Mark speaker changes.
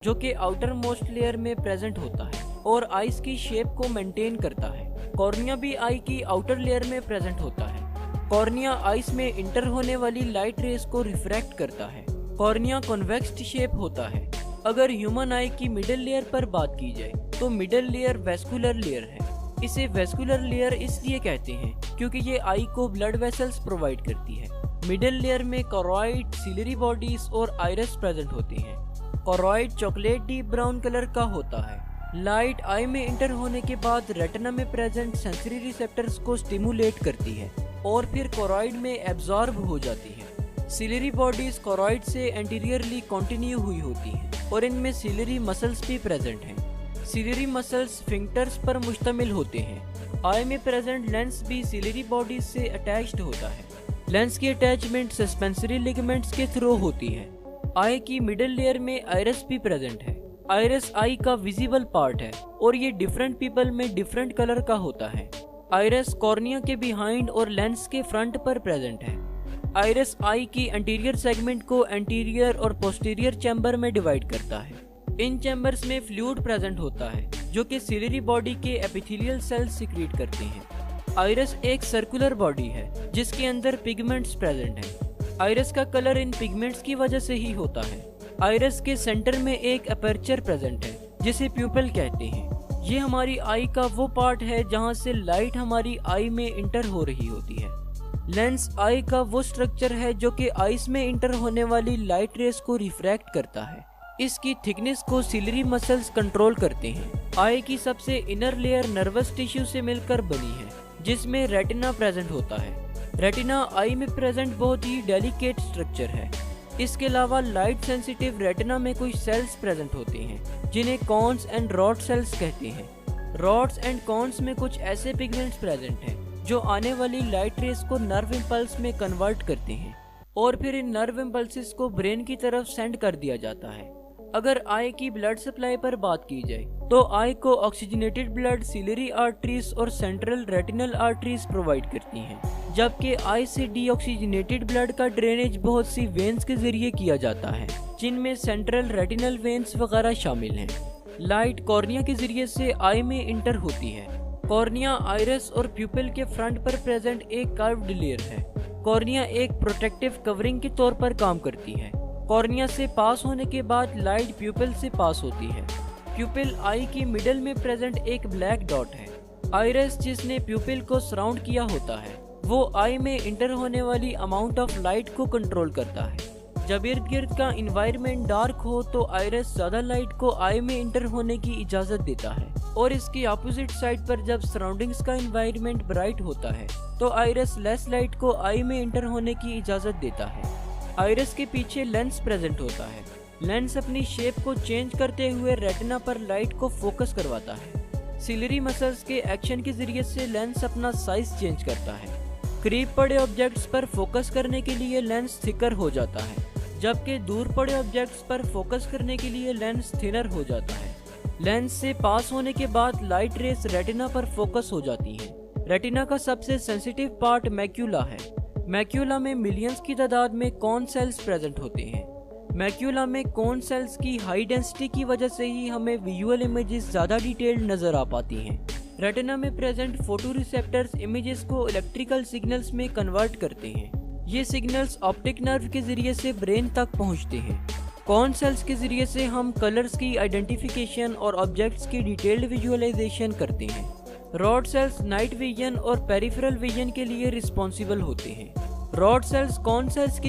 Speaker 1: जो कि outer most layer में प्रेजेंट होता है और आइस की शेप को मेंटेन करता है। कॉर्निया भी आई की आउटर लेयर में प्रेजेंट होता है। कॉर्निया आइस में इंटर होने वाली लाइट रेस को रिफ्रैक्ट करता है। कॉर्निया कॉन्वेक्स शेप होता है। अगर ह्यूमन आई की मिडिल लेयर पर बात की जाए तो मिडिल लेयर वेस्कुलर लेयर है। इसे वेस्कुलर लेयर इसलिए कहते हैं क्योंकि ये आई को ब्लड वेसल्स प्रोवाइड करती है। मिडिल लेयर में कोरॉइड, सिलरी बॉडीज और आइरिस प्रेजेंट होते हैं। Choroid chocolate deep brown colour का होता है। लाइट आई में इंटर होने के बाद रेटिना में प्रेजेंट सेंसरी रिसेप्टर्स को स्टिमुलेट करती है और फिर कोरॉइड में एब्जॉर्ब हो जाती है। सिलरी बॉडीज कोरॉइड से एंटीरियरली कंटिन्यू हुई होती हैं और इनमें सिलरी मसल्स भी प्रेजेंट हैं। सिलरी मसल्स स्फिंक्टर्स पर मुश्तमिल होते हैं। आई में प्रेजेंट लेंस भी सिलरी बॉडीज से अटैच्ड होता है। लेंस की अटैचमेंट सस्पेंसरी लिगामेंट्स के थ्रू होती है। आई की मिडिल लेयर में आइरिस भी प्रेजेंट है। आइरिस आई का विजिबल पार्ट है और ये डिफरेंट पीपल में डिफरेंट कलर का होता है। आइरिस कॉर्निया के बिहाइंड और लेंस के फ्रंट पर प्रेजेंट है। आइरिस आई की एंटीरियर सेगमेंट को एंटीरियर और पोस्टीरियर चैम्बर में डिवाइड करता है। इन चैम्बर्स में फ्लूइड प्रेजेंट होता है जो कि सिलरी बॉडी के एपिथेलियल सेल्स सिक्रीट करते हैं। आइरिस एक सर्कुलर बॉडी है जिसके अंदर पिगमेंट्स प्रेजेंट हैं। आइरिस का कलर इन पिगमेंट्स की वजह से ही होता है। आइरिस के सेंटर में एक अपर्चर प्रेजेंट है जिसे प्यूपिल कहते हैं। ये हमारी आई का वो पार्ट है जहाँ से लाइट हमारी आई में इंटर हो रही होती है। लेंस आई का वो स्ट्रक्चर है जो कि आइस में इंटर होने वाली लाइट रेस को रिफ्रैक्ट करता है। इसकी थिकनेस को सिलरी मसल्स कंट्रोल करते हैं। आई की सबसे इनर लेयर नर्वस टिश्यू से मिलकर बनी है जिसमें रेटिना प्रेजेंट होता है। रेटिना आई में प्रेजेंट बहुत ही डेलिकेट स्ट्रक्चर है। इसके अलावा लाइट सेंसिटिव रेटिना में कुछ सेल्स प्रेजेंट होते हैं जिन्हें कॉन्स एंड रॉड सेल्स कहते हैं। रॉड्स एंड कॉन्स में कुछ ऐसे पिगमेंट्स प्रेजेंट हैं जो आने वाली लाइट रेस को नर्व इम्पल्स में कन्वर्ट करते हैं और फिर इन नर्व इम्पल्सेस को ब्रेन की तरफ सेंड कर दिया जाता है। अगर आई की ब्लड सप्लाई पर बात की जाए तो आई को ऑक्सीजनेटेड ब्लड सिलरी आर्टरीज और सेंट्रल रेटिनल आर्टरीज प्रोवाइड करती हैं, जबकि आई से डीऑक्सीजनेटेड ब्लड का ड्रेनेज बहुत सी वेन्स के जरिए किया जाता है जिनमें सेंट्रल रेटिनल वेन्स वगैरह शामिल हैं। लाइट कॉर्निया के जरिए से आई में इंटर होती है। कॉर्निया आइरिस और प्यूपिल के फ्रंट पर प्रेजेंट एक कर्व्ड लेयर है। कॉर्निया एक प्रोटेक्टिव कवरिंग के तौर पर काम करती है। कॉर्निया से पास होने के बाद लाइट प्यूपिल से पास होती है। प्यूपिल आई की मिडल में प्रेजेंट एक ब्लैक डॉट है। आइरिस जिसने प्यूपिल को सराउंड किया होता है वो आई में इंटर होने वाली अमाउंट ऑफ लाइट को कंट्रोल करता है। जब इर्द गिर्द का इन्वायरमेंट डार्क हो तो आइरिस ज्यादा लाइट को आई में इंटर होने की इजाजत देता है और इसकी अपोजिट साइड पर जब सराउंडिंग्स का इन्वायरमेंट ब्राइट होता है तो आइरिस लेस लाइट को आई में इंटर होने की इजाजत देता है। आइरिस के पीछे लेंस प्रेजेंट होता है। लेंस अपनी शेप को चेंज करते हुए रेटिना पर लाइट को फोकस करवाता है। सिलरी मसल्स के एक्शन के जरिए से लेंस अपना साइज चेंज करता है। करीब पड़े ऑब्जेक्ट्स पर फोकस करने के लिए लेंस थिकर हो जाता है, जबकि दूर पड़े ऑब्जेक्ट्स पर फोकस करने के लिए लेंस थिनर हो जाता है। लेंस से पास होने के बाद लाइट रेस रेटिना पर फोकस हो जाती है। रेटिना का सबसे सेंसिटिव पार्ट मैक्यूला है। मैक्यूला में मिलियंस की तादाद में कॉन सेल्स प्रेजेंट होते हैं। मैक्यूला में कॉन सेल्स की हाई डेंसिटी की वजह से ही हमें विजुअल इमेजेस ज्यादा डिटेल्ड नजर आ पाती हैं। रेटिना में प्रेजेंट फोटो रिसेप्टर्स इमेजेस को इलेक्ट्रिकल सिग्नल्स में कन्वर्ट करते हैं। ये सिग्नल्स ऑप्टिक नर्व के जरिए से ब्रेन तक पहुंचते हैं। कॉन सेल्स के जरिए से हम कलर्स की आइडेंटिफिकेशन और ऑब्जेक्ट्स की डिटेल्ड विजुअलाइजेशन करते हैं। रॉड सेल्स नाइट विजन और पेरिफेरल विजन के लिए रिस्पॉन्सिबल होते हैं। रॉड सेल्स कॉन सेल्स की